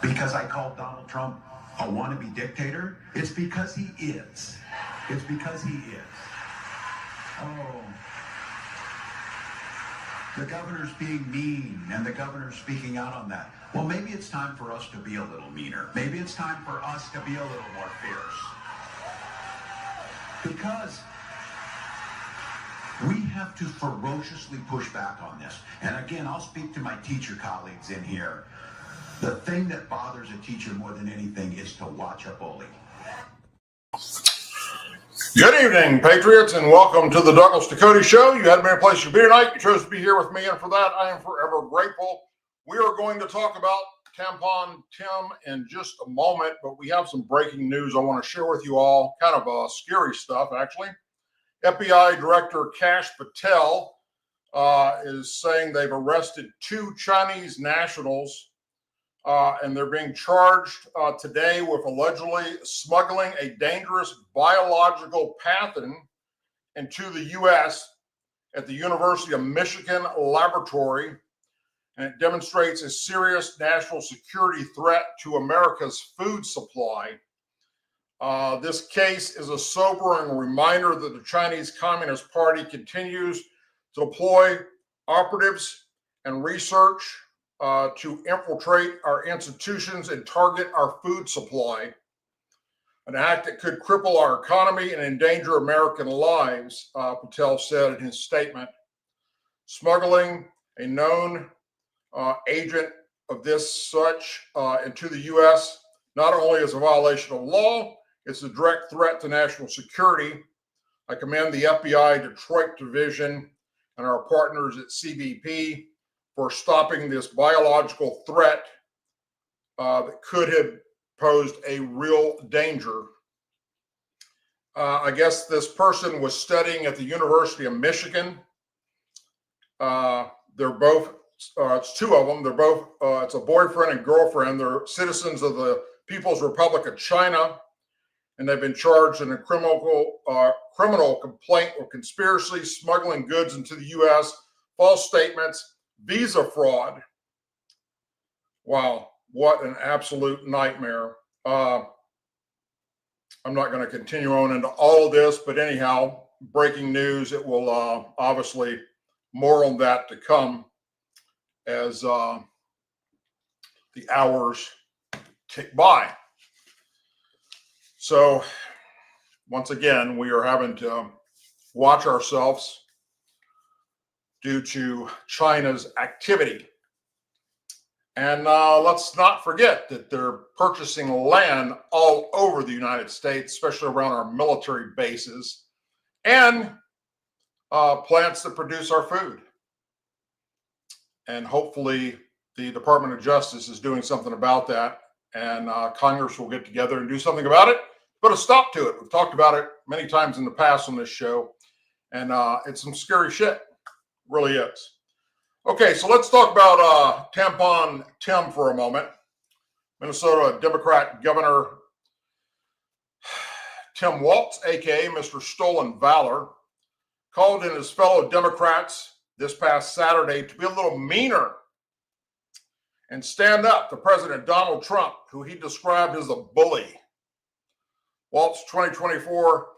because I called Donald Trump a wannabe dictator? It's because he is. It's because he is. Oh. The governor's being mean, and the governor's speaking out on that. Well, maybe it's time for us to be a little meaner. Maybe it's time for us to be a little more fierce. Because we have to ferociously push back on this. And again, I'll speak to my teacher colleagues in here. The thing that bothers a teacher more than anything is to watch a bully. Good evening, Patriots, and welcome to the Douglas Ducote Show. You had a better place to be tonight. You chose to be here with me, and for that, I am forever grateful. We are going to talk about Tampon Tim in just a moment, but we have some breaking news I want to share with you all. Kind of scary stuff, actually. FBI Director Kash Patel is saying they've arrested 2 Chinese nationals, and they're being charged today with allegedly smuggling a dangerous biological pathogen into the U.S. at the University of Michigan laboratory, and it demonstrates a serious national security threat to America's food supply. This case is a sobering reminder that the Chinese Communist Party continues to deploy operatives and research to infiltrate our institutions and target our food supply, an act that could cripple our economy and endanger American lives, Patel said in his statement. Smuggling a known agent of this such into the U.S. not only is a violation of law, it's a direct threat to national security. I commend the FBI Detroit Division and our partners at CBP for stopping this biological threat that could have posed a real danger. I guess this person was studying at the University of Michigan. They're both, it's 2 of them. They're both, it's a boyfriend and girlfriend. They're citizens of the People's Republic of China, and they've been charged in a criminal complaint with conspiracy, smuggling goods into the U.S., false statements, visa fraud. Wow, what an absolute nightmare. I'm not going to continue on into all of this, but anyhow, breaking news. It will obviously more on that to come as the hours tick by. So once again, we are having to watch ourselves due to China's activity. And let's not forget that they're purchasing land all over the United States, especially around our military bases and plants that produce our food. And hopefully the Department of Justice is doing something about that, and Congress will get together and do something about it, put a stop to it. We've talked about it many times in the past on this show, and it's some scary shit. Really is. Okay, so let's talk about Tampon Tim for a moment. Minnesota Democrat Governor Tim Walz, aka Mr. Stolen Valor, called in his fellow Democrats this past Saturday to be a little meaner and stand up to President Donald Trump, who he described as a bully. Walz's 2024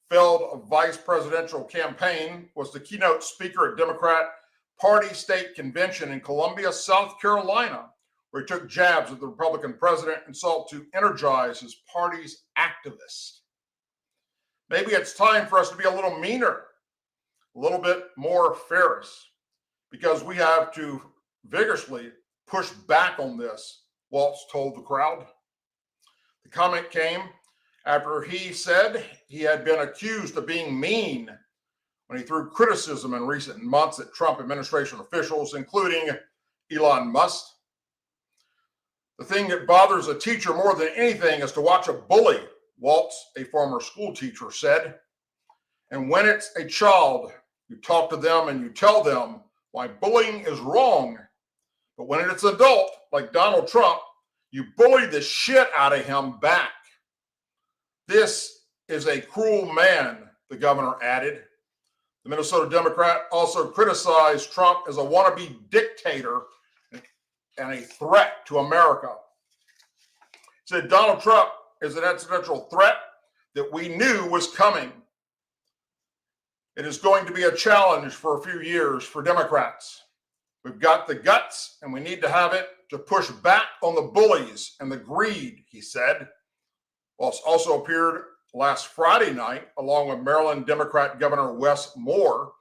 failed vice presidential campaign was the keynote speaker at Democrat Party State Convention in Columbia, South Carolina, where he took jabs at the Republican president and sought to energize his party's activists. Maybe it's time for us to be a little meaner, a little bit more fierce, because we have to vigorously push back on this, Walz told the crowd. The comment came after he said he had been accused of being mean when he threw criticism in recent months at Trump administration officials, including Elon Musk. The thing that bothers a teacher more than anything is to watch a bully, Walz, a former school teacher, said. And when it's a child, you talk to them and you tell them why bullying is wrong. But when it's an adult, like Donald Trump, you bully the shit out of him back. This is a cruel man, the governor added. The Minnesota Democrat also criticized Trump as a wannabe dictator and a threat to America. said Donald Trump is an existential threat that we knew was coming. It is going to be a challenge for a few years for Democrats. We've got the guts, and we need to have it to push back on the bullies and the greed, he said. Walz also appeared last Friday night, along with Maryland Democrat Governor Wes Moore,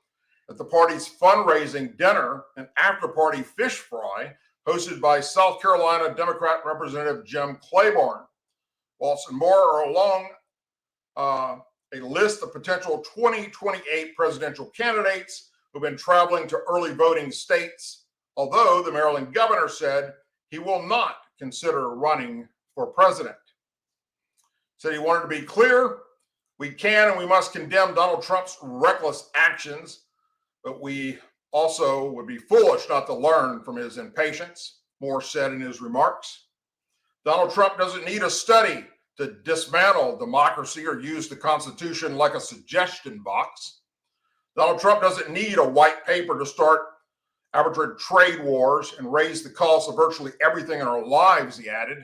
at the party's fundraising dinner and after-party fish fry hosted by South Carolina Democrat Representative Jim Claiborne. Walz and Moore are along a list of potential 2028 presidential candidates who've been traveling to early voting states, although the Maryland governor said he will not consider running for president. Said he wanted to be clear, we can and we must condemn Donald Trump's reckless actions, but we also would be foolish not to learn from his impatience, Moore said in his remarks. Donald Trump doesn't need a study to dismantle democracy or use the Constitution like a suggestion box. Donald Trump doesn't need a white paper to start arbitrary trade wars and raise the cost of virtually everything in our lives, he added.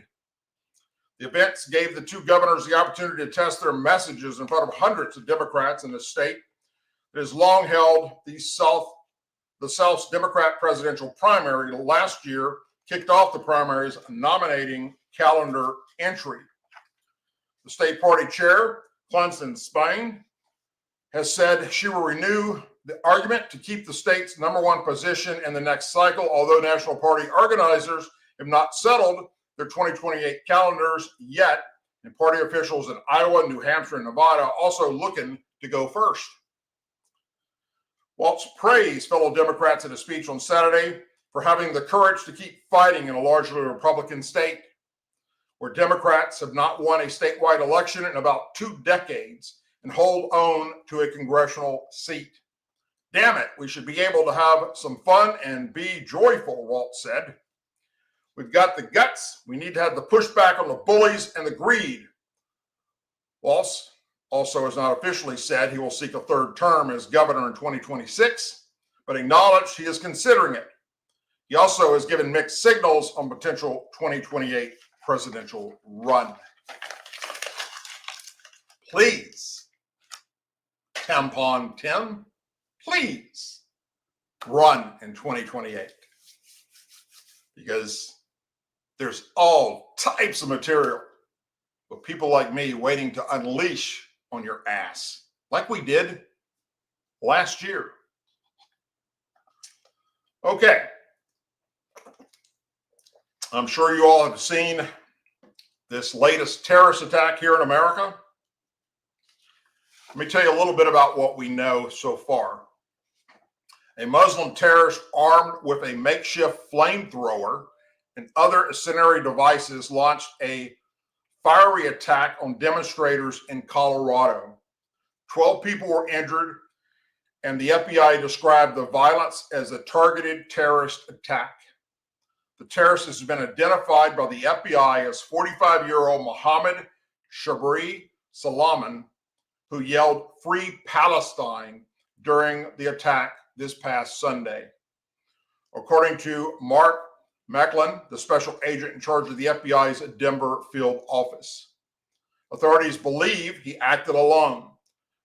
The events gave the two governors the opportunity to test their messages in front of hundreds of Democrats in the state that has long held the South's Democrat presidential primary. Last year kicked off the primaries nominating calendar entry. The state party chair, Clemson Spain, has said she will renew the argument to keep the state's #1 position in the next cycle, although National Party organizers have not settled their 2028 calendars yet, and party officials in Iowa, New Hampshire, and Nevada also looking to go first. Walz praised fellow Democrats in a speech on Saturday for having the courage to keep fighting in a largely Republican state, where Democrats have not won a statewide election in about 2 decades and hold on to a congressional seat. Damn it, we should be able to have some fun and be joyful, Walz said. We've got the guts. We need to have the pushback on the bullies and the greed. Walz also has not officially said he will seek a 3rd term as governor in 2026, but acknowledged he is considering it. He also has given mixed signals on potential 2028 presidential run. Please, Tampon Tim, please run in 2028, because there's all types of material with people like me waiting to unleash on your ass, like we did last year. Okay. I'm sure you all have seen this latest terrorist attack here in America. Let me tell you a little bit about what we know so far. A Muslim terrorist armed with a makeshift flamethrower and other incendiary devices launched a fiery attack on demonstrators in Colorado. 12 people were injured, and the FBI described the violence as a targeted terrorist attack. The terrorist has been identified by the FBI as 45-year-old Mohammed Shabri Salaman, who yelled "Free Palestine" during the attack this past Sunday. According to Mark Macklin, the special agent in charge of the FBI's Denver field office, authorities believe he acted alone.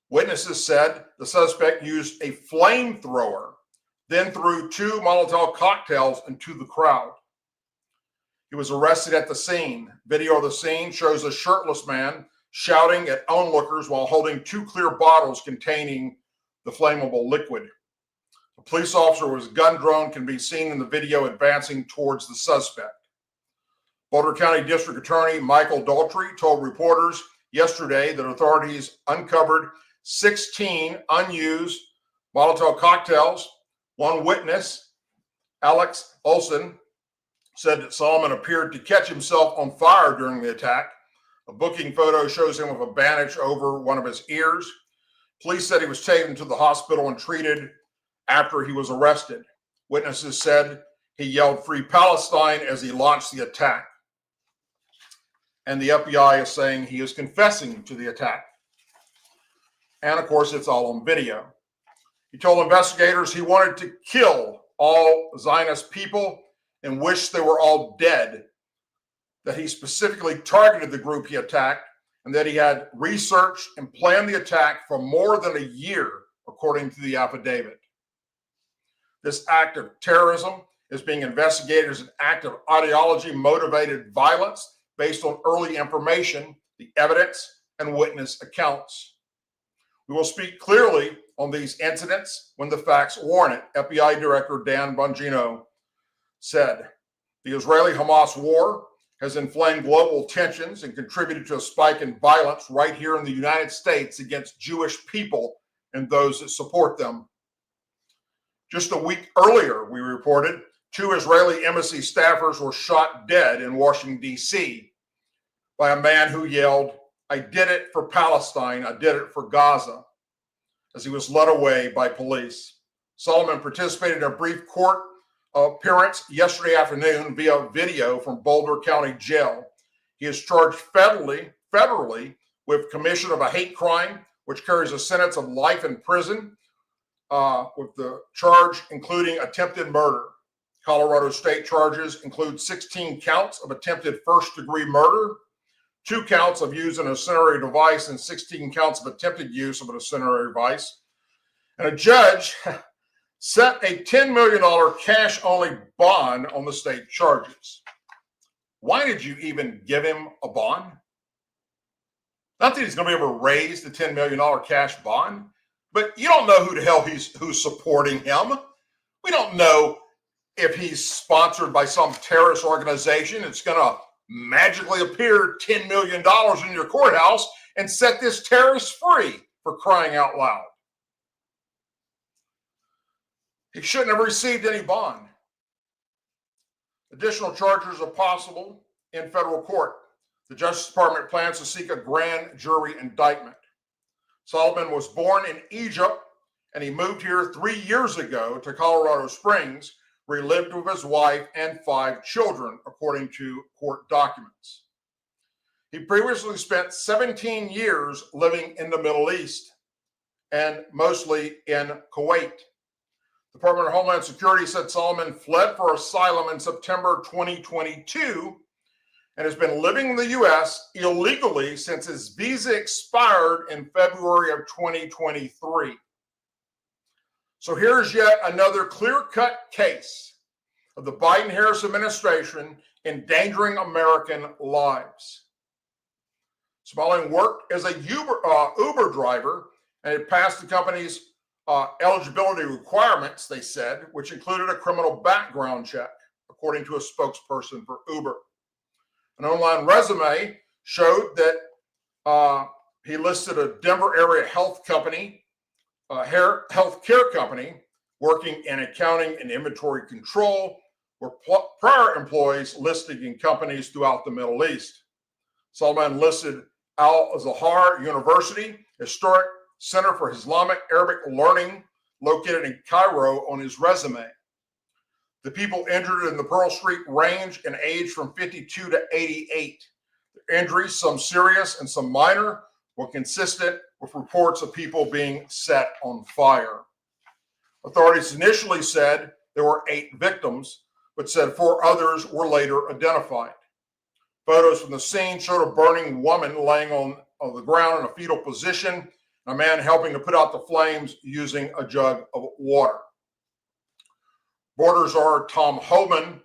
Witnesses said the suspect used a flamethrower, then threw 2 Molotov cocktails into the crowd. He was arrested at the scene. Video of the scene shows a shirtless man shouting at onlookers while holding 2 clear bottles containing the flammable liquid. A police officer with his gun drone can be seen in the video advancing towards the suspect. Boulder County District Attorney Michael Daltrey told reporters yesterday that authorities uncovered 16 unused Molotov cocktails. One witness, Alex Olson, said that Solomon appeared to catch himself on fire during the attack. A booking photo shows him with a bandage over one of his ears. Police said he was taken to the hospital and treated after he was arrested. Witnesses said he yelled "Free Palestine" as he launched the attack. And the FBI is saying he is confessing to the attack. And of course, it's all on video. He told investigators he wanted to kill all Zionist people and wished they were all dead. that he specifically targeted the group he attacked and that he had researched and planned the attack for more than a year, according to the affidavit. This act of terrorism is being investigated as an act of ideology-motivated violence based on early information, the evidence, and witness accounts. We will speak clearly on these incidents when the facts warrant it, FBI Director Dan Bongino said. The Israeli-Hamas war has inflamed global tensions and contributed to a spike in violence right here in the United States against Jewish people and those that support them. Just a week earlier, we reported 2 Israeli embassy staffers were shot dead in Washington, D.C. by a man who yelled, "I did it for Palestine, I did it for Gaza," as he was led away by police. Solomon participated in a brief court appearance yesterday afternoon via video from Boulder County Jail. He is charged federally with commission of a hate crime, which carries a sentence of life in prison, with the charge including attempted murder. Colorado state charges include 16 counts of attempted first-degree murder, 2 counts of use an incendiary device, and 16 counts of attempted use of an incendiary device. And a judge set a $10 million cash-only bond on the state charges. Why did you even give him a bond? Not that he's going to be able to raise the $10 million cash bond, but you don't know who the hell who's supporting him. We don't know if he's sponsored by some terrorist organization. It's going to magically appear $10 million in your courthouse and set this terrorist free, for crying out loud. He shouldn't have received any bond. Additional charges are possible in federal court. The Justice Department plans to seek a grand jury indictment. Solomon was born in Egypt, and he moved here 3 years ago to Colorado Springs, where he lived with his wife and 5 children, according to court documents. He previously spent 17 years living in the Middle East, and mostly in Kuwait. The Department of Homeland Security said Solomon fled for asylum in September 2022 and has been living in the U.S. illegally since his visa expired in February of 2023. So here's yet another clear-cut case of the Biden-Harris administration endangering American lives. Solomon worked as a Uber driver and had passed the company's eligibility requirements, they said, which included a criminal background check, according to a spokesperson for Uber. An online resume showed that he listed a Denver area health company, healthcare company, working in accounting and inventory control, were prior employees listed in companies throughout the Middle East. Solomon listed Al-Azhar University, Historic Center for Islamic Arabic Learning, located in Cairo, on his resume. The people injured in the Pearl Street range in age from 52 to 88. The injuries, some serious and some minor, were consistent with reports of people being set on fire. Authorities initially said there were 8 victims, but said 4 others were later identified. Photos from the scene showed a burning woman laying on the ground in a fetal position, and a man helping to put out the flames using a jug of water. Border czar Tom Homan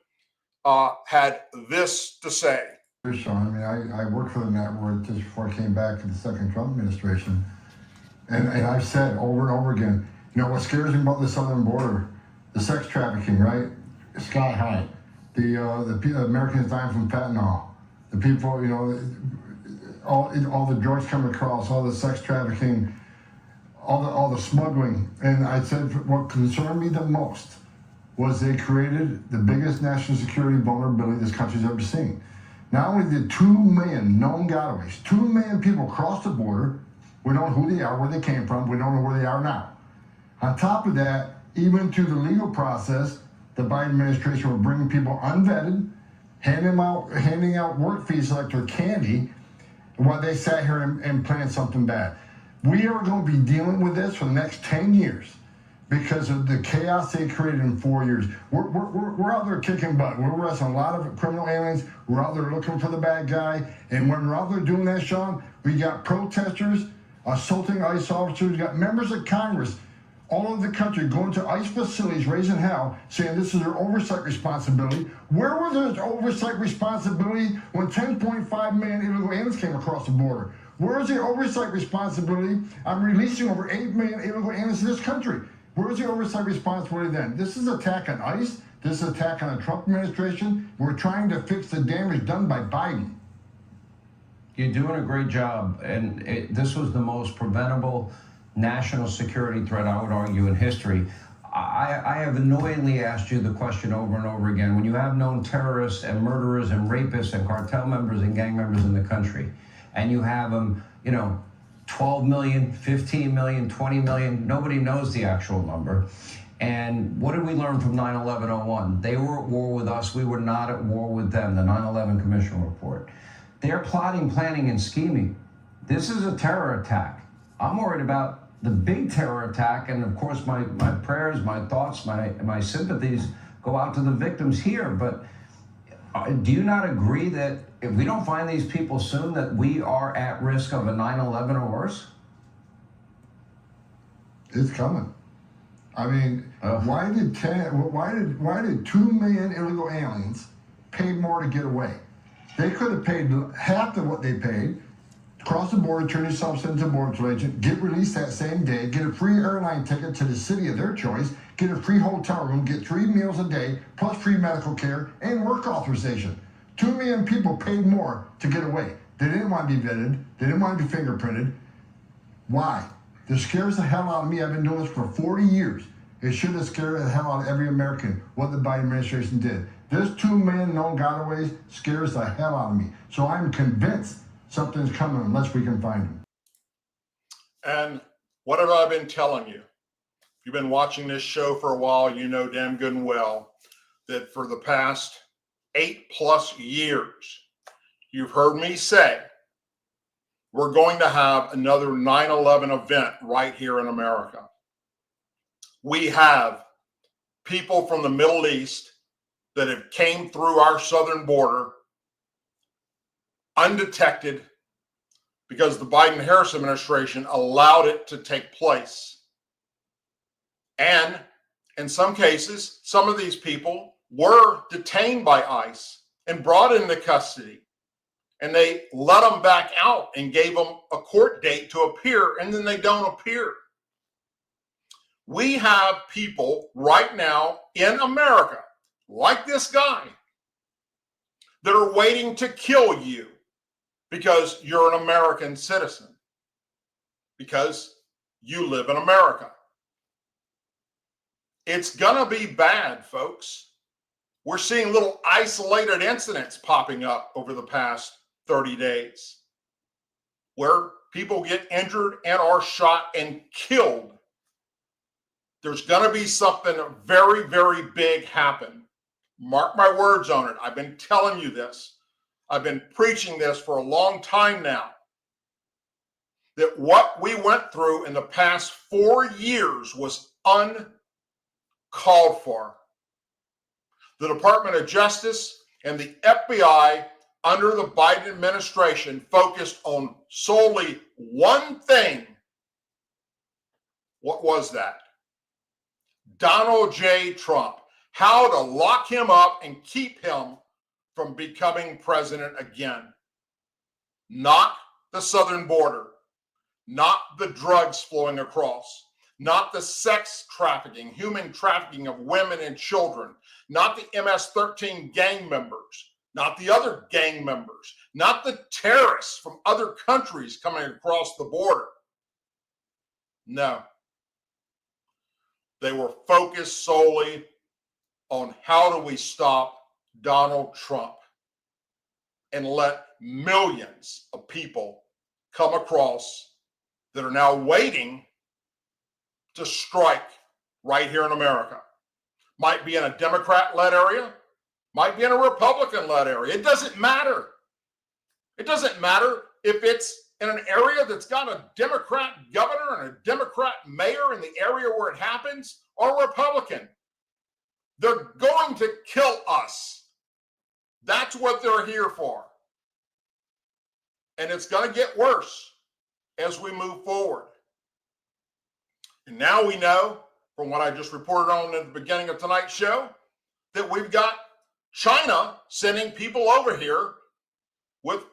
had this to say. Sean, I worked for the network just before I came back to the second Trump administration. And I've said over and over again, what scares me about the southern border, the sex trafficking, right? Sky high. The Americans dying from fentanyl. The people, all the drugs coming across, all the sex trafficking, all the smuggling. And I said what concerned me the most was they created the biggest national security vulnerability this country's ever seen. Not only did 2 million known gotaways, 2 million people cross the border, we don't know who they are, where they came from, we don't know where they are now. On top of that, even through the legal process, the Biden administration were bringing people unvetted, handing out work visas like they're candy, while they sat here and planned something bad. We are going to be dealing with this for the next 10 years because of the chaos they created in 4 years. We're out there kicking butt. We're arresting a lot of criminal aliens. We're out there looking for the bad guy. And when we're out there doing that, Sean, we got protesters assaulting ICE officers. We got members of Congress all over the country going to ICE facilities, raising hell, saying this is their oversight responsibility. Where was their oversight responsibility when 10.5 million illegal aliens came across the border? Where is the oversight responsibility on releasing over 8 million illegal aliens to this country? Where is the oversight responsibility then? This is an attack on ICE. This is an attack on the Trump administration. We're trying to fix the damage done by Biden. You're doing a great job, and this was the most preventable national security threat, I would argue, in history. I have annoyingly asked you the question over and over again. When you have known terrorists and murderers and rapists and cartel members and gang members in the country, and you have them, 12 million, 15 million, 20 million, nobody knows the actual number. And what did we learn from 9/11/01? They were at war with us. We were not at war with them, the 9/11 Commission report. They're plotting, planning, and scheming. This is a terror attack. I'm worried about the big terror attack, and of course my prayers, my thoughts, my sympathies go out to the victims here. But do you not agree that if we don't find these people soon, that we are at risk of a 9/11 or worse? It's coming. I mean, why did 2 million illegal aliens pay more to get away? They could have paid half of what they paid, cross the border, turn yourself into a border agent, get released that same day, get a free airline ticket to the city of their choice, get a free hotel room, get 3 meals a day, plus free medical care and work authorization. 2 million people paid more to get away. They didn't want to be vetted. They didn't want to be fingerprinted. Why? This scares the hell out of me. I've been doing this for 40 years. It should have scared the hell out of every American what the Biden administration did. This 2 million known gotaways scares the hell out of me. So I'm convinced something's coming unless we can find them. And what have I been telling you? If you've been watching this show for a while, you know damn good and well that for the past 8+ years, you've heard me say we're going to have another 9/11 event right here in America. We have people from the Middle East that have came through our southern border undetected because the Biden-Harris administration allowed it to take place. And in some cases, some of these people were detained by ICE and brought into custody. And they let them back out and gave them a court date to appear, and then they don't appear. We have people right now in America, like this guy, that are waiting to kill you because you're an American citizen, because you live in America. It's gonna be bad, folks. We're seeing little isolated incidents popping up over the past 30 days where people get injured and are shot and killed. There's going to be something very, very big happen. Mark my words on it. I've been telling you this. I've been preaching this for a long time now. That what we went through in the past 4 years was uncalled for. The Department of Justice and the FBI under the Biden administration focused on solely one thing. What was that? Donald J. Trump. How to lock him up and keep him from becoming president again. Not the southern border. Not the drugs flowing across. Not the sex trafficking, human trafficking of women and children. Not the MS-13 gang members. Not the other gang members. Not the terrorists from other countries coming across the border. No. They were focused solely on how do we stop Donald Trump and let millions of people come across that are now waiting to strike right here in America. Might be in a Democrat-led area, might be in a Republican-led area. It doesn't matter. It doesn't matter if it's in an area that's got a Democrat governor and a Democrat mayor in the area where it happens, or Republican. They're going to kill us. That's what they're here for. And it's going to get worse as we move forward. And now we know, from what I just reported on at the beginning of tonight's show, that we've got China sending people over here with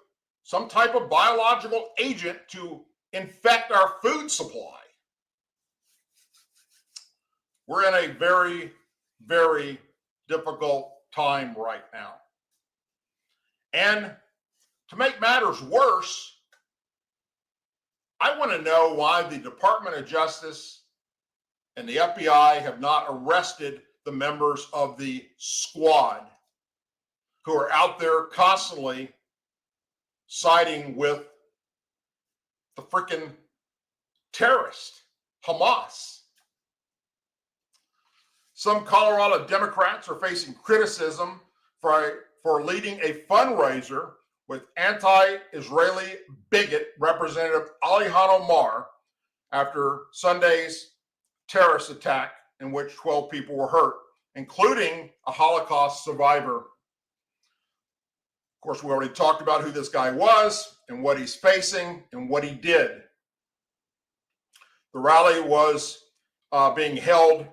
some type of biological agent to infect our food supply. We're in a very, very difficult time right now. And to make matters worse, I want to know why the Department of Justice and the FBI have not arrested the members of the squad who are out there constantly siding with the freaking terrorist, Hamas. Some Colorado Democrats are facing criticism for leading a fundraiser with anti-Israeli bigot Representative Ilhan Omar after Sunday's terrorist attack in which 12 people were hurt, including a Holocaust survivor. Of course, we already talked about who this guy was and what he's facing and what he did. The rally was being held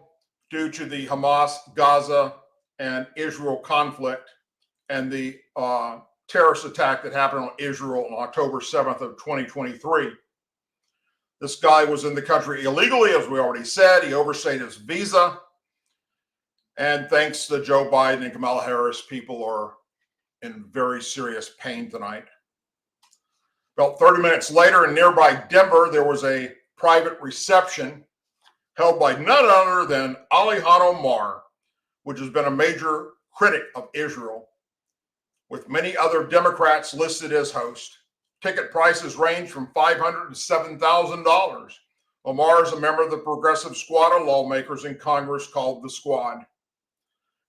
due to the Hamas, Gaza, and Israel conflict and the terrorist attack that happened on Israel on October 7th of 2023. This guy was in the country illegally, as we already said. He overstayed his visa. And thanks to Joe Biden and Kamala Harris, people are in very serious pain tonight. About 30 minutes later in nearby Denver, there was a private reception held by none other than Ilhan Omar, which has been a major critic of Israel, with many other Democrats listed as host. Ticket prices range from $500 to $7,000. Omar is a member of the progressive squad of lawmakers in Congress called the Squad.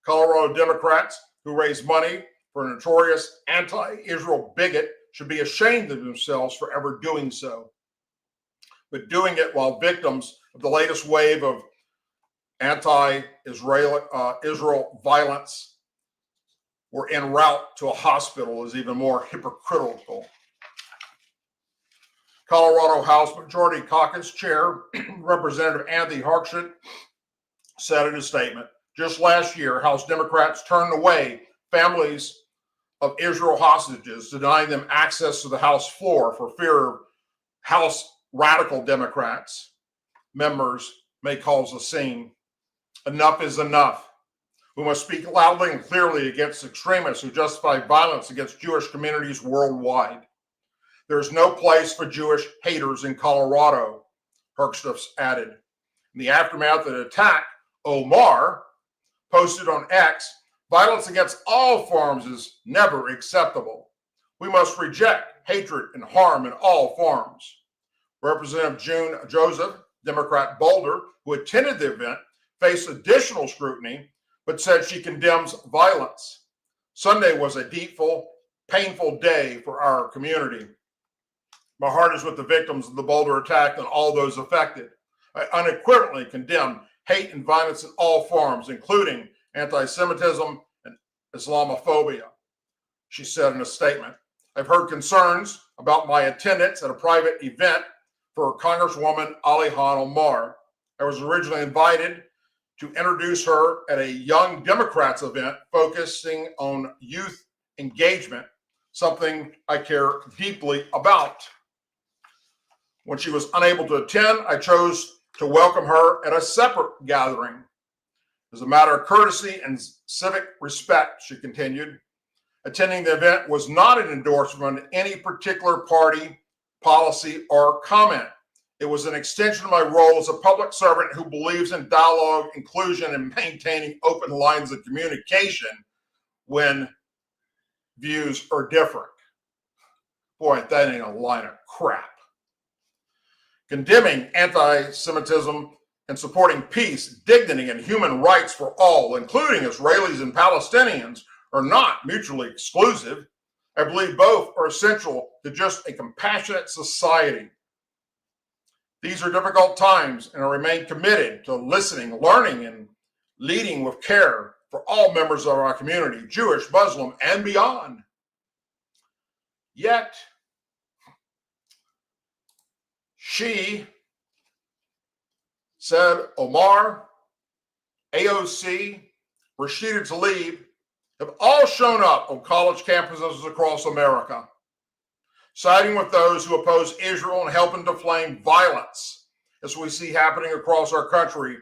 Colorado Democrats who raise money for a notorious anti-Israel bigot should be ashamed of themselves for ever doing so, but doing it while victims of the latest wave of anti-Israel violence were en route to a hospital is even more hypocritical. Colorado House Majority Caucus Chair Representative Anthony Harkshit said in a statement, just last year, House Democrats turned away families of Israel hostages, denying them access to the House floor for fear of House radical Democrats members may cause a scene. Enough is enough. We must speak loudly and clearly against extremists who justify violence against Jewish communities worldwide. There is no place for Jewish haters in Colorado, Herkstift added. In the aftermath of the attack, Omar posted on X, violence against all forms is never acceptable. We must reject hatred and harm in all forms. Representative June Joseph, Democrat Boulder, who attended the event, faced additional scrutiny, but said she condemns violence. Sunday was a deepful, painful day for our community. My heart is with the victims of the Boulder attack and all those affected. I unequivocally condemn hate and violence in all forms, including anti-Semitism and Islamophobia, she said in a statement. I've heard concerns about my attendance at a private event for Congresswoman Ilhan Omar. I was originally invited to introduce her at a Young Democrats event focusing on youth engagement, something I care deeply about. When she was unable to attend, I chose to welcome her at a separate gathering. As a matter of courtesy and civic respect, she continued, attending the event was not an endorsement of any particular party, policy, or comment. It was an extension of my role as a public servant who believes in dialogue, inclusion, and maintaining open lines of communication when views are different. Boy, that ain't a line of crap. Condemning anti-Semitism and supporting peace, dignity, and human rights for all, including Israelis and Palestinians, are not mutually exclusive. I believe both are essential to just a compassionate society. These are difficult times, and I remain committed to listening, learning, and leading with care for all members of our community, Jewish, Muslim, and beyond. Yet, she said Omar, AOC, Rashida Tlaib have all shown up on college campuses across America, siding with those who oppose Israel and helping to flame violence, as we see happening across our country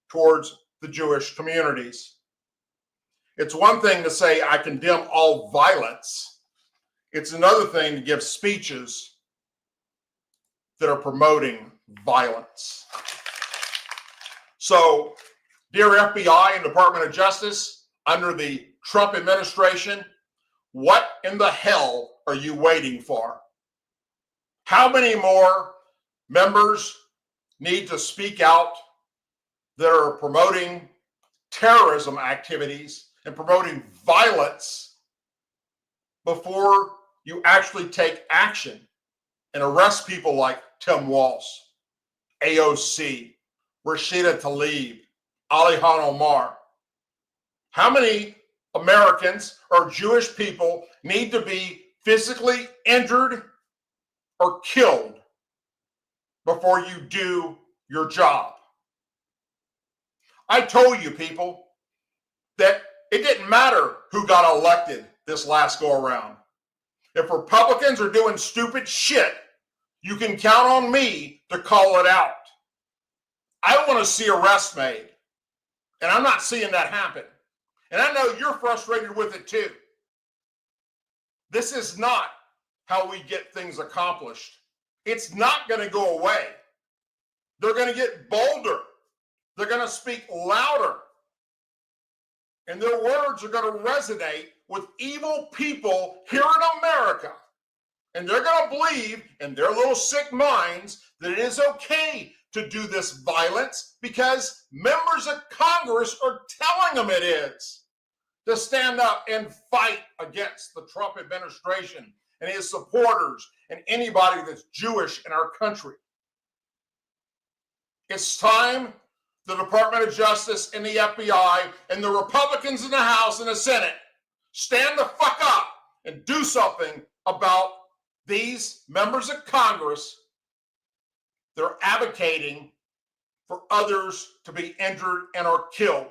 towards the Jewish communities. It's one thing to say, I condemn all violence. It's another thing to give speeches that are promoting violence. So, dear FBI and Department of Justice, under the Trump administration, what in the hell are you waiting for? How many more members need to speak out that are promoting terrorism activities and promoting violence before you actually take action and arrest people like Tim Walz, AOC, Rashida Tlaib, Alihan Omar? How many Americans or Jewish people need to be physically injured or killed before you do your job? I told you people that it didn't matter who got elected this last go around. If Republicans are doing stupid shit, you can count on me to call it out. I want to see arrests made, and I'm not seeing that happen. And I know you're frustrated with it too. This is not how we get things accomplished. It's not going to go away. They're going to get bolder. They're going to speak louder. And their words are going to resonate with evil people here in America. And they're going to believe in their little sick minds that it is okay to do this violence because members of Congress are telling them it is. To stand up and fight against the Trump administration and his supporters and anybody that's Jewish in our country. It's time the Department of Justice and the FBI and the Republicans in the House and the Senate stand the fuck up and do something about these members of Congress that are advocating for others to be injured and or killed.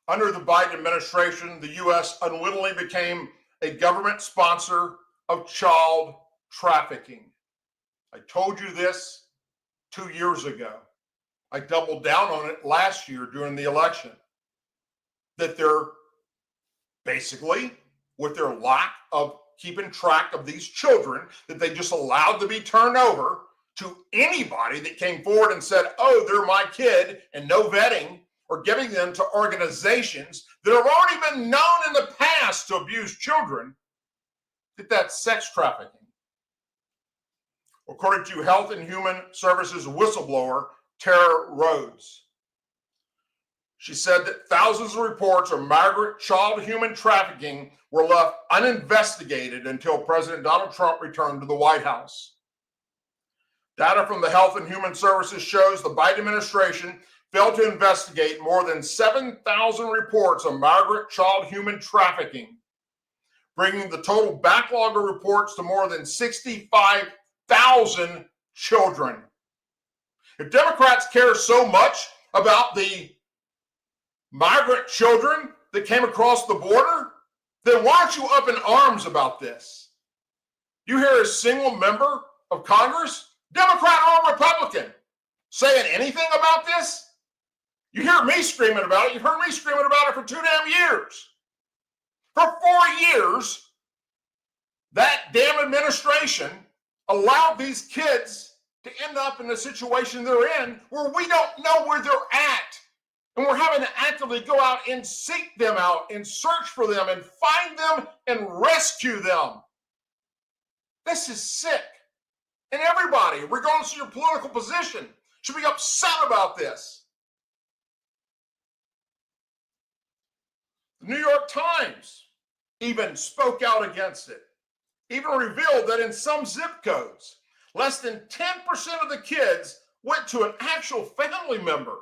Under the Biden administration, the U.S. unwittingly became a government sponsor of child trafficking. I told you this 2 years ago. I doubled down on it last year during the election. That they're basically, with their lack of keeping track of these children, that they just allowed to be turned over to anybody that came forward and said, oh, they're my kid, and no vetting, or giving them to organizations that have already been known in the past to abuse children, that's sex trafficking. According to Health and Human Services whistleblower Tara Rhodes, she said that thousands of reports of migrant child human trafficking were left uninvestigated until President Donald Trump returned to the White House. Data from the Health and Human Services shows the Biden administration failed to investigate more than 7,000 reports of migrant child human trafficking, bringing the total backlog of reports to more than 65,000 children. If Democrats care so much about the migrant children that came across the border, then why aren't you up in arms about this? You hear a single member of Congress, Democrat or Republican, saying anything about this? You hear me screaming about it. You've heard me screaming about it for 2 damn years. For 4 years, that damn administration allowed these kids to end up in the situation they're in where we don't know where they're at. And we're having to actively go out and seek them out and search for them and find them and rescue them. This is sick. And everybody, regardless of your political position, should be upset about this. The New York Times even spoke out against it, even revealed that in some zip codes, less than 10% of the kids went to an actual family member.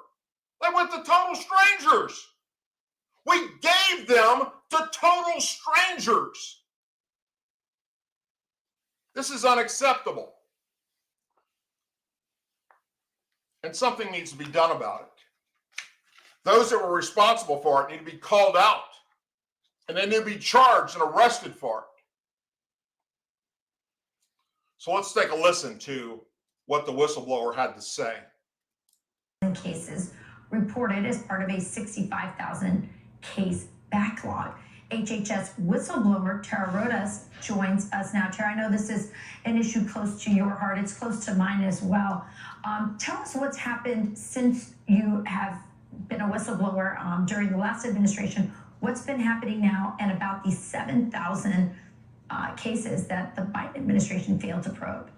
They went to total strangers. We gave them to total strangers. This is unacceptable. And something needs to be done about it. Those that were responsible for it need to be called out, and they need to be charged and arrested for it. So let's take a listen to what the whistleblower had to say. Cases reported as part of a 65,000 case backlog. HHS whistleblower Tara Rodas joins us now. Tara, I know this is an issue close to your heart. It's close to mine as well. Tell us what's happened since you have been a whistleblower during the last administration. What's been happening now, and about these 7,000 cases that the Biden administration failed to probe?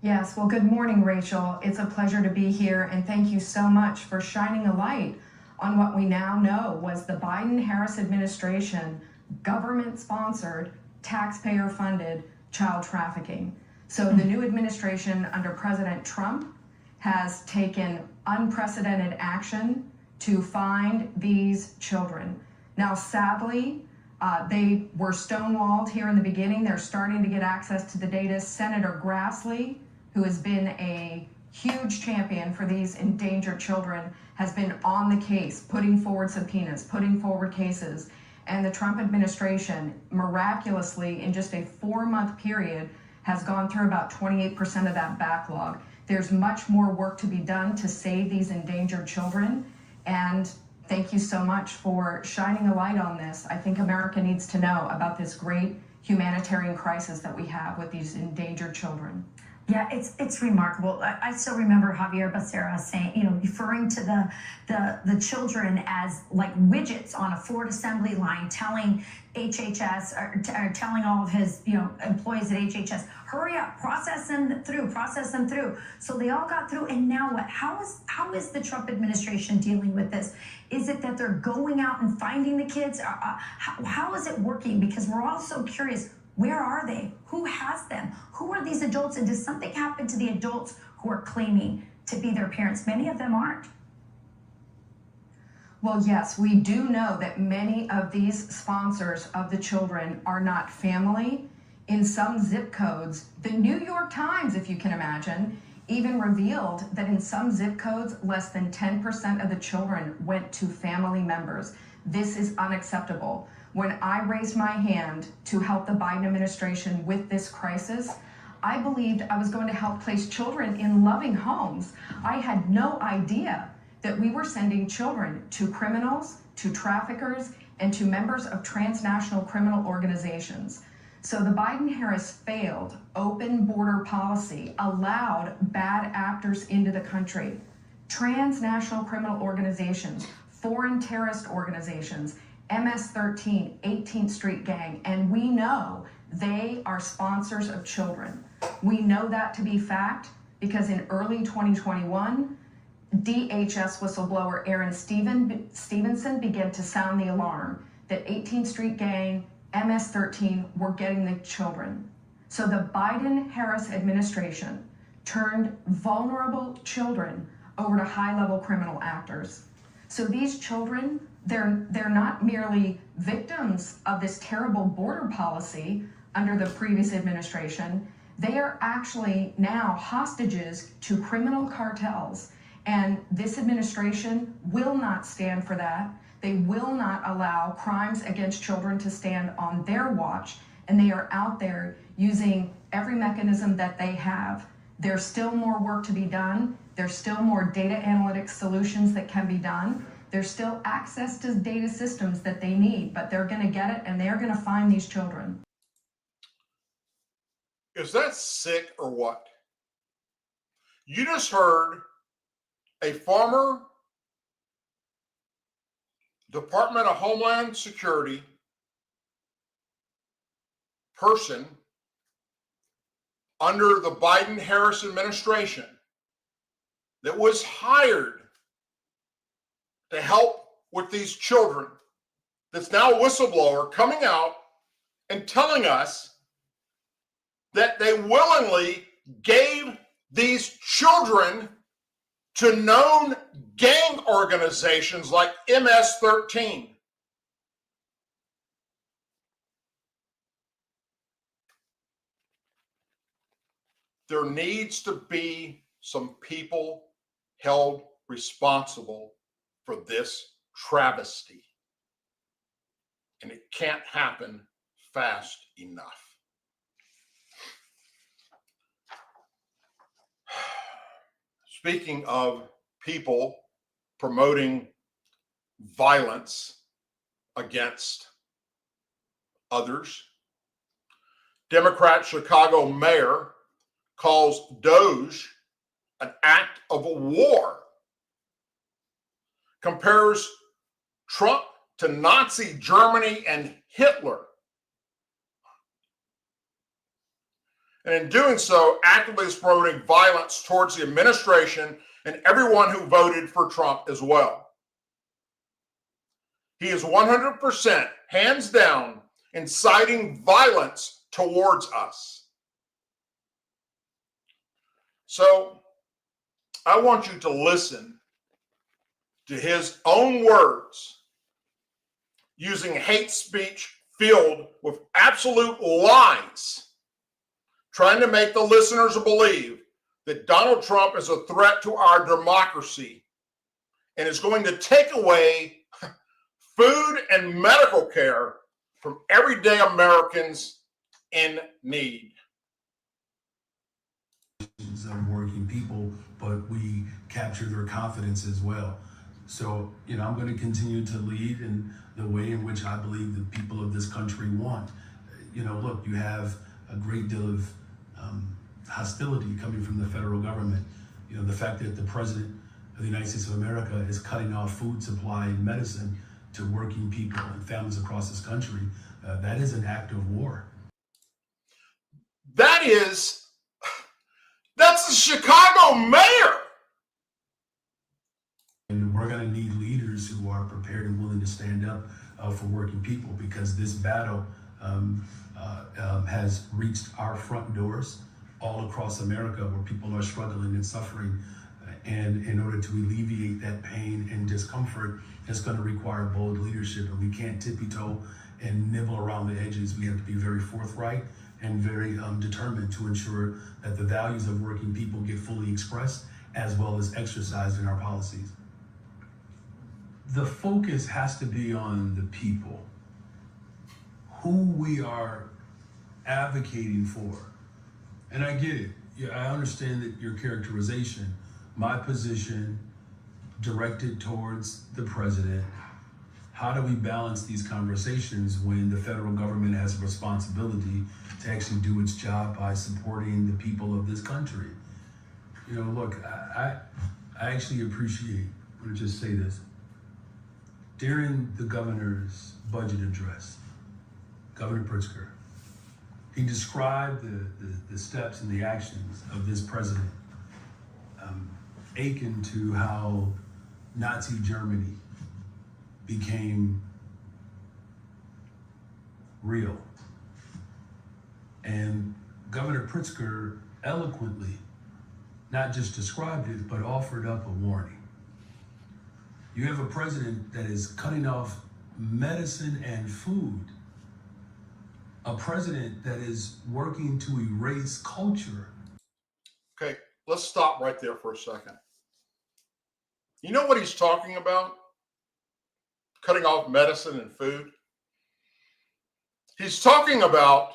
Yes, well, good morning, Rachel. It's a pleasure to be here, and thank you so much for shining a light on what we now know was the Biden-Harris administration government-sponsored, taxpayer-funded child trafficking. So the new administration under President Trump has taken unprecedented action to find these children. Now, sadly, they were stonewalled here in the beginning. They're starting to get access to the data. Senator Grassley, who has been a huge champion for these endangered children, has been on the case, putting forward subpoenas, putting forward cases. And the Trump administration, miraculously, in just a 4-month period, has gone through about 28% of that backlog. There's much more work to be done to save these endangered children. And thank you so much for shining a light on this. I think America needs to know about this great humanitarian crisis that we have with these endangered children. Yeah, it's remarkable. I still remember Javier Becerra saying, referring to the children as like widgets on a Ford assembly line, telling HHS or telling all of his employees at HHS, hurry up, process them through. So they all got through, and now what? How is the Trump administration dealing with this? Is it that they're going out and finding the kids? How is it working? Because we're all so curious. Where are they? Who has them? Who are these adults? And does something happen to the adults who are claiming to be their parents? Many of them aren't. Well, yes, we do know that many of these sponsors of the children are not family. In some zip codes, the New York Times, if you can imagine, even revealed that in some zip codes, less than 10% of the children went to family members. This is unacceptable. When I raised my hand to help the Biden administration with this crisis, I believed I was going to help place children in loving homes. I had no idea that we were sending children to criminals, to traffickers, and to members of transnational criminal organizations. So the Biden-Harris failed open border policy allowed bad actors into the country. Transnational criminal organizations, foreign terrorist organizations, MS-13, 18th Street Gang, and we know they are sponsors of children. We know that to be fact because in early 2021, DHS whistleblower Aaron Stevenson began to sound the alarm that 18th Street Gang, MS-13 were getting the children. So the Biden-Harris administration turned vulnerable children over to high-level criminal actors. So these children, they're not merely victims of this terrible border policy under the previous administration. They are actually now hostages to criminal cartels. And this administration will not stand for that. They will not allow crimes against children to stand on their watch. And they are out there using every mechanism that they have. There's still more work to be done. There's still more data analytics solutions that can be done. There's still access to data systems that they need, but they're going to get it and they're going to find these children. Is that sick or what? You just heard a former Department of Homeland Security person under the Biden-Harris administration that was hired to help with these children that's now a whistleblower coming out and telling us that they willingly gave these children to known gang organizations like MS-13. There needs to be some people held responsible for this travesty. And it can't happen fast enough. Speaking of people promoting violence against others, Democrat Chicago mayor calls Doge an act of war, compares Trump to Nazi Germany and Hitler, and in doing so, actively is promoting violence towards the administration and everyone who voted for Trump as well. He is 100%, hands down, inciting violence towards us. So, I want you to listen to his own words, using hate speech filled with absolute lies, trying to make the listeners believe that Donald Trump is a threat to our democracy and is going to take away food and medical care from everyday Americans in need. Of working people, but we capture their confidence as well. So, I'm going to continue to lead in the way in which I believe the people of this country want. Look, you have a great deal of hostility coming from the federal government. The fact that the president of the United States of America is cutting off food supply and medicine to working people and families across this country, that is an act of war. That's the Chicago mayor. And we're going to need leaders who are prepared and willing to stand up for working people, because this battle has reached our front doors all across America, where people are struggling and suffering. And in order to alleviate that pain and discomfort, it's going to require bold leadership. And we can't tippy-toe and nibble around the edges. We have to be very forthright and very determined to ensure that the values of working people get fully expressed as well as exercised in our policies. The focus has to be on the people, who we are advocating for. And I get it. Yeah, I understand that your characterization, my position directed towards the president. How do we balance these conversations when the federal government has a responsibility to actually do its job by supporting the people of this country? Look, I actually appreciate, I'm going to just say this. During the governor's budget address, Governor Pritzker, he described the steps and the actions of this president, akin to how Nazi Germany became real. And Governor Pritzker eloquently not just described it, but offered up a warning. You have a president that is cutting off medicine and food. A president that is working to erase culture. Okay, let's stop right there for a second. You know what he's talking about? Cutting off medicine and food. He's talking about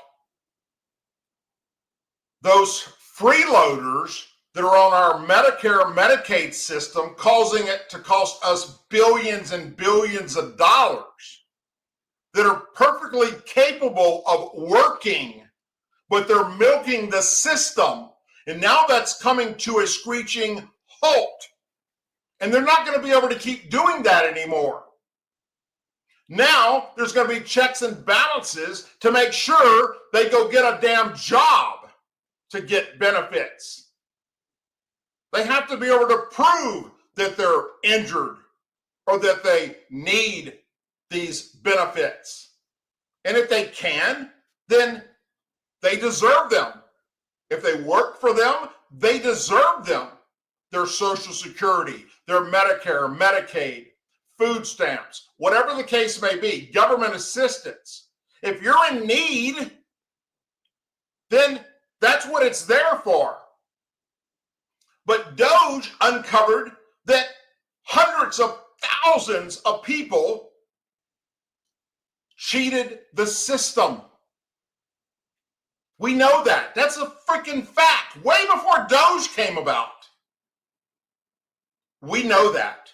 those freeloaders that are on our Medicare, Medicaid system, causing it to cost us billions and billions of dollars, that are perfectly capable of working, but they're milking the system. And now that's coming to a screeching halt. And they're not going to be able to keep doing that anymore. Now there's going to be checks and balances to make sure they go get a damn job to get benefits. They have to be able to prove that they're injured or that they need these benefits. And if they can, then they deserve them. If they work for them, they deserve them. Their Social Security, their Medicare, Medicaid, food stamps, whatever the case may be, government assistance. If you're in need, then that's what it's there for. But Doge uncovered that hundreds of thousands of people cheated the system. We know that. That's a freaking fact. Way before Doge came about. We know that.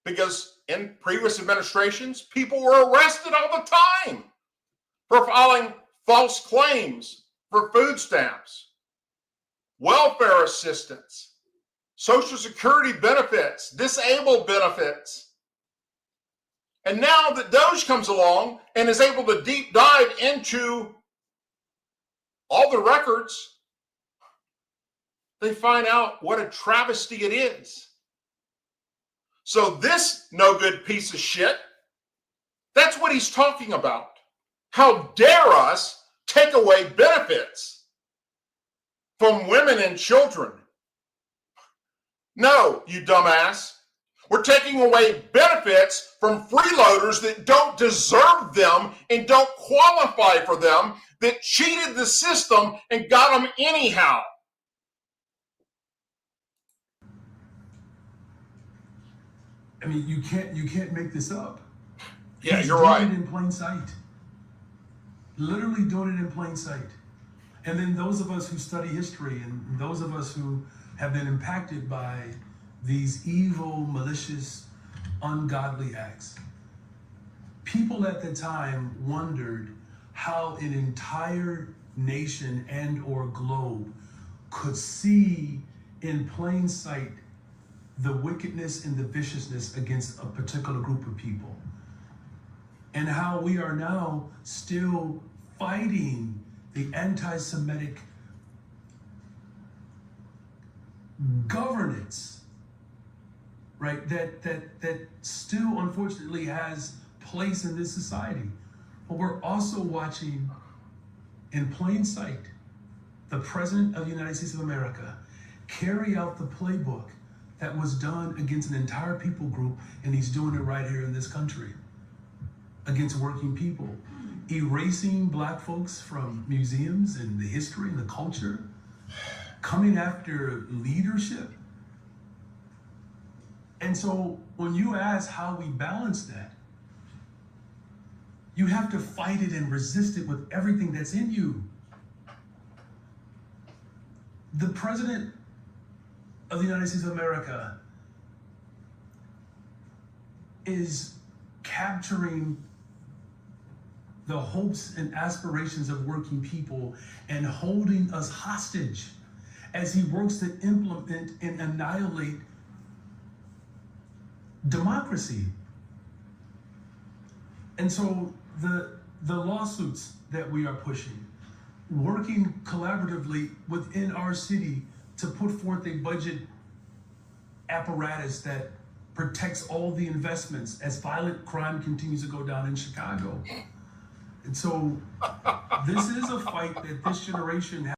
Because in previous administrations, people were arrested all the time for filing false claims for food stamps, welfare assistance, Social Security benefits, disabled benefits. And now that Doge comes along and is able to deep dive into all the records, they find out what a travesty it is. So this no good piece of shit, that's what he's talking about. How dare us take away benefits from women and children? No, you dumbass. We're taking away benefits from freeloaders that don't deserve them and don't qualify for them, that cheated the system and got them anyhow. I mean, you can't make this up. Yeah, He's you're right. doing it in plain sight. Literally doing it in plain sight. And then those of us who study history and those of us who have been impacted by these evil, malicious, ungodly acts. People at the time wondered how an entire nation and or globe could see in plain sight the wickedness and the viciousness against a particular group of people. And how we are now still fighting the anti-Semitic governance, right? That still unfortunately has place in this society. But we're also watching in plain sight the President of the United States of America carry out the playbook that was done against an entire people group, and he's doing it right here in this country against working people, erasing black folks from museums and the history and the culture, coming after leadership. And so when you ask how we balance that, you have to fight it and resist it with everything that's in you. The President of the United States of America is capturing the hopes and aspirations of working people and holding us hostage as he works to implement and annihilate democracy. And so the lawsuits that we are pushing, working collaboratively within our city to put forth a budget apparatus that protects all the investments as violent crime continues to go down in Chicago. And so this is a fight that this generation has.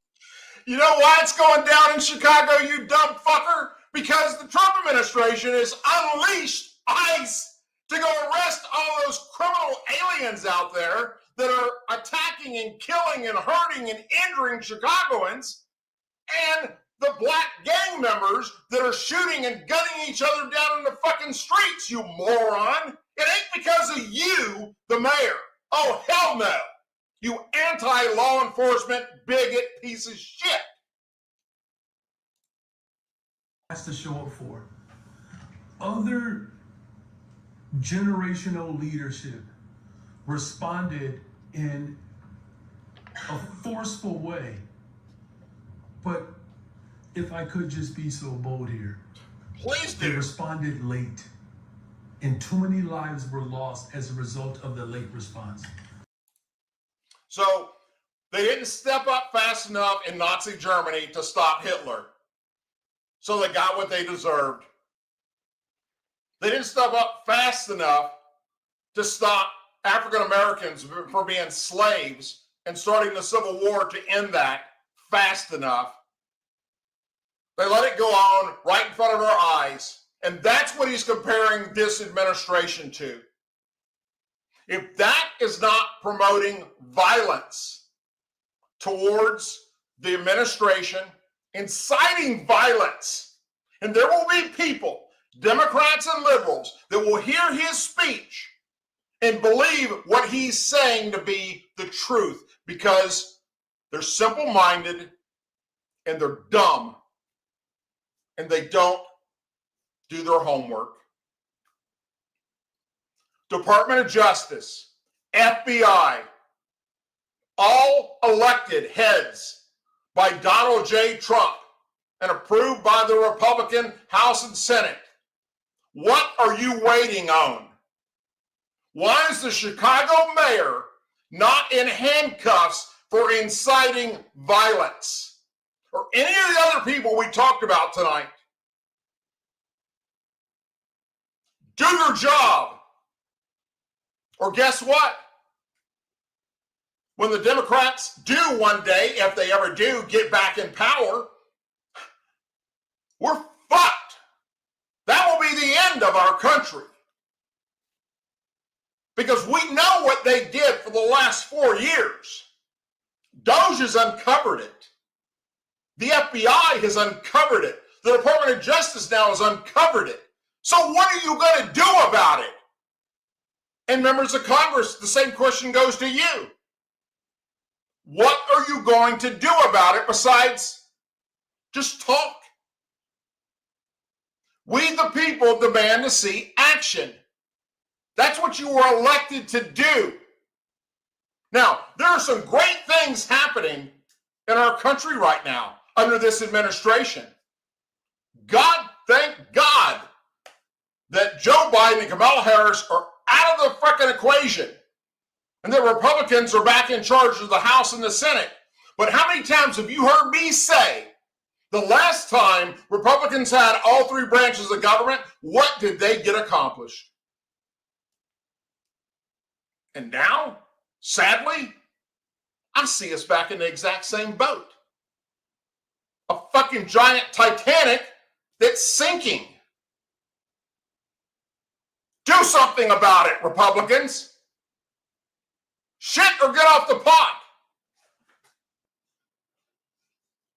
You know why it's going down in Chicago, you dumb fucker? Because the Trump administration has unleashed ICE to go arrest all those criminal aliens out there that are attacking and killing and hurting and injuring Chicagoans, and the black gang members that are shooting and gunning each other down in the fucking streets, you moron. It ain't because of you, the mayor. Oh, hell no. You anti-law enforcement bigot piece of shit. Has to show up for. Other generational leadership responded in a forceful way. But if I could just be so bold here. Please They do. responded late. And too many lives were lost as a result of the late response. So they didn't step up fast enough in Nazi Germany to stop Hitler. So they got what they deserved. They didn't step up fast enough to stop African Americans from being slaves and starting the Civil War to end that fast enough. They let it go on right in front of our eyes. And that's what he's comparing this administration to. If that is not promoting violence towards the administration, inciting violence, and there will be people, Democrats and liberals, that will hear his speech and believe what he's saying to be the truth because they're simple-minded and they're dumb and they don't do their homework. Department of Justice, FBI, all elected heads by Donald J. Trump and approved by the Republican House and Senate. What are you waiting on? Why is the Chicago mayor not in handcuffs for inciting violence? Or any of the other people we talked about tonight? Do your job. Or guess what? When the Democrats do one day, if they ever do, get back in power, we're fucked. That will be the end of our country. Because we know what they did for the last 4 years. DOJ has uncovered it. The FBI has uncovered it. The Department of Justice now has uncovered it. So what are you going to do about it? And members of Congress, the same question goes to you. What are you going to do about it besides just talk? We, the people, demand to see action. That's what you were elected to do. Now, there are some great things happening in our country right now under this administration. Thank God that Joe Biden and Kamala Harris are out of the frickin' equation and that Republicans are back in charge of the House and the Senate. But how many times have you heard me say the last time Republicans had all three branches of government, what did they get accomplished? And now, sadly, I see us back in the exact same boat. A fucking giant Titanic that's sinking. Do something about it, Republicans. Shit or get off the pot.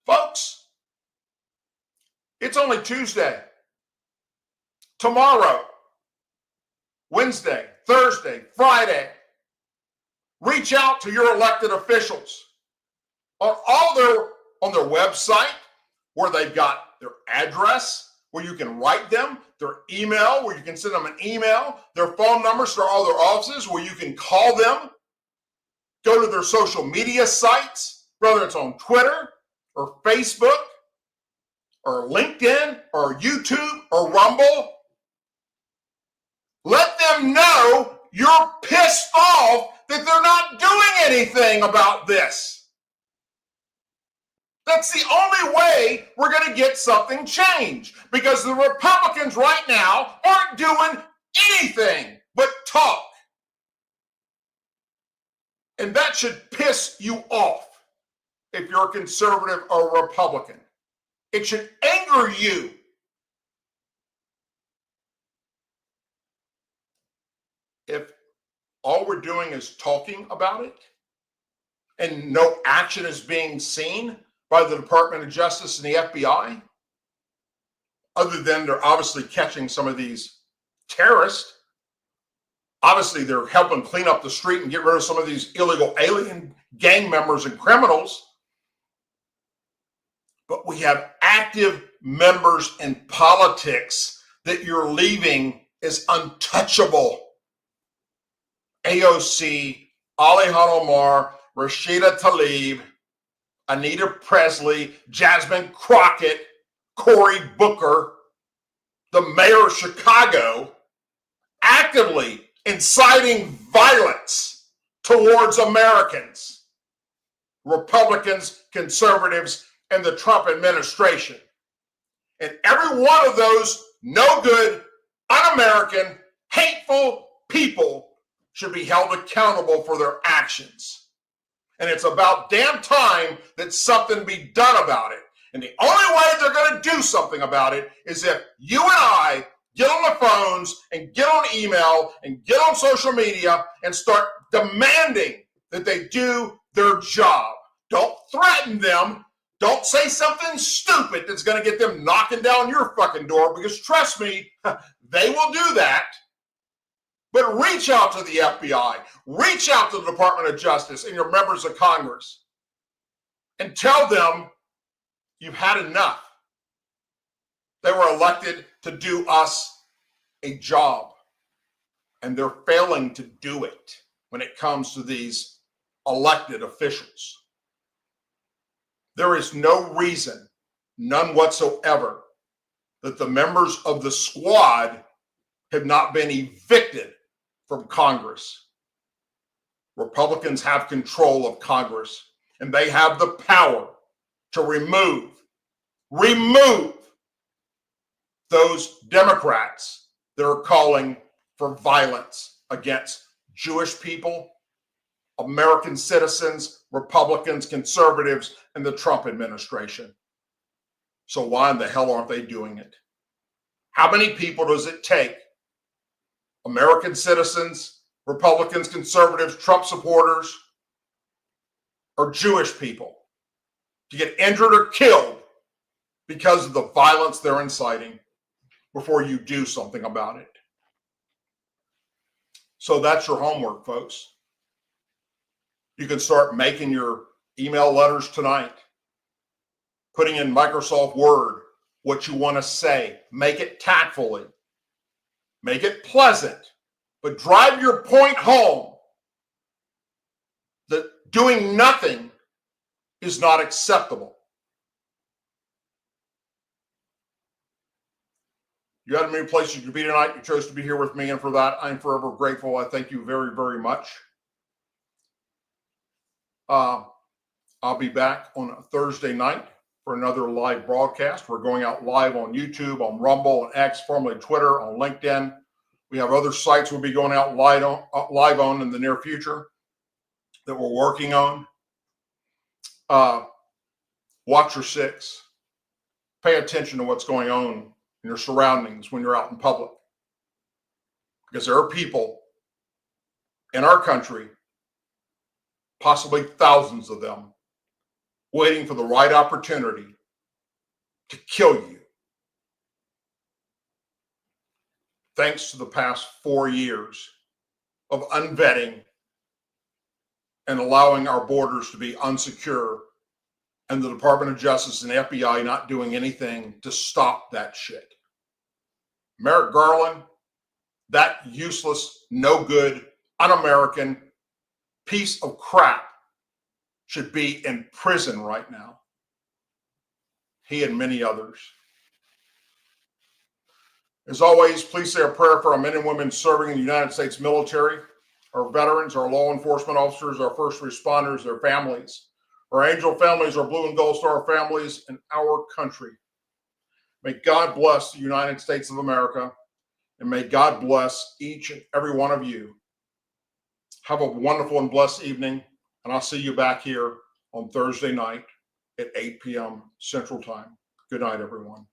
Folks, it's only Tuesday. Tomorrow, Wednesday, Thursday, Friday, reach out to your elected officials on their website where they've got their address, where you can write them, their email, where you can send them an email, their phone numbers to all their offices, where you can call them, go to their social media sites, whether it's on Twitter or Facebook or LinkedIn or YouTube or Rumble. Let them know you're pissed off that they're not doing anything about this. That's the only way we're going to get something changed, because the Republicans right now aren't doing anything but talk. And that should piss you off if you're a conservative or a Republican. It should anger you. If all we're doing is talking about it and no action is being seen by the Department of Justice and the FBI, other than they're obviously catching some of these terrorists. Obviously, they're helping clean up the street and get rid of some of these illegal alien gang members and criminals. But we have active members in politics that you're leaving as untouchable. AOC, Alejandro Omar, Rashida Tlaib, Anita Presley, Jasmine Crockett, Cory Booker, the mayor of Chicago, actively inciting violence towards Americans, Republicans, conservatives, and the Trump administration. And every one of those no good, un-American, hateful people should be held accountable for their actions. And it's about damn time that something be done about it. And the only way they're going to do something about it is if you and I get on the phones and get on email and get on social media and start demanding that they do their job. Don't threaten them. Don't say something stupid that's going to get them knocking down your fucking door, because trust me, they will do that. But reach out to the FBI, reach out to the Department of Justice and your members of Congress and tell them you've had enough. They were elected to do us a job, and they're failing to do it when it comes to these elected officials. There is no reason, none whatsoever, that the members of the squad have not been evicted from Congress. Republicans have control of Congress, and they have the power to remove those Democrats that are calling for violence against Jewish people, American citizens, Republicans, conservatives, and the Trump administration. So why in the hell aren't they doing it? How many people does it take? American citizens, Republicans, conservatives, Trump supporters, or Jewish people to get injured or killed because of the violence they're inciting before you do something about it? So that's your homework, folks. You can start making your email letters tonight, putting in Microsoft Word what you want to say. Make it tactfully. Make it pleasant, but drive your point home that doing nothing is not acceptable. You had many places you could be tonight. You chose to be here with me, and for that, I'm forever grateful. I thank you very, very much. I'll be back on a Thursday night for another live broadcast. We're going out live on YouTube, on Rumble, on X, formerly Twitter, on LinkedIn. We have other sites we'll be going out live on in the near future that we're working on. Watch your six. Pay attention to what's going on in your surroundings when you're out in public, because there are people in our country, possibly thousands of them, waiting for the right opportunity to kill you. Thanks to the past 4 years of unvetting and allowing our borders to be unsecure, and the Department of Justice and FBI not doing anything to stop that shit. Merrick Garland, that useless, no good, un-American piece of crap, should be in prison right now. He and many others. As always, please say a prayer for our men and women serving in the United States military, our veterans, our law enforcement officers, our first responders, their families, our angel families, our blue and gold star families, and our country. May God bless the United States of America, and may God bless each and every one of you. Have a wonderful and blessed evening, and I'll see you back here on Thursday night at 8 p.m. Central Time. Good night, everyone.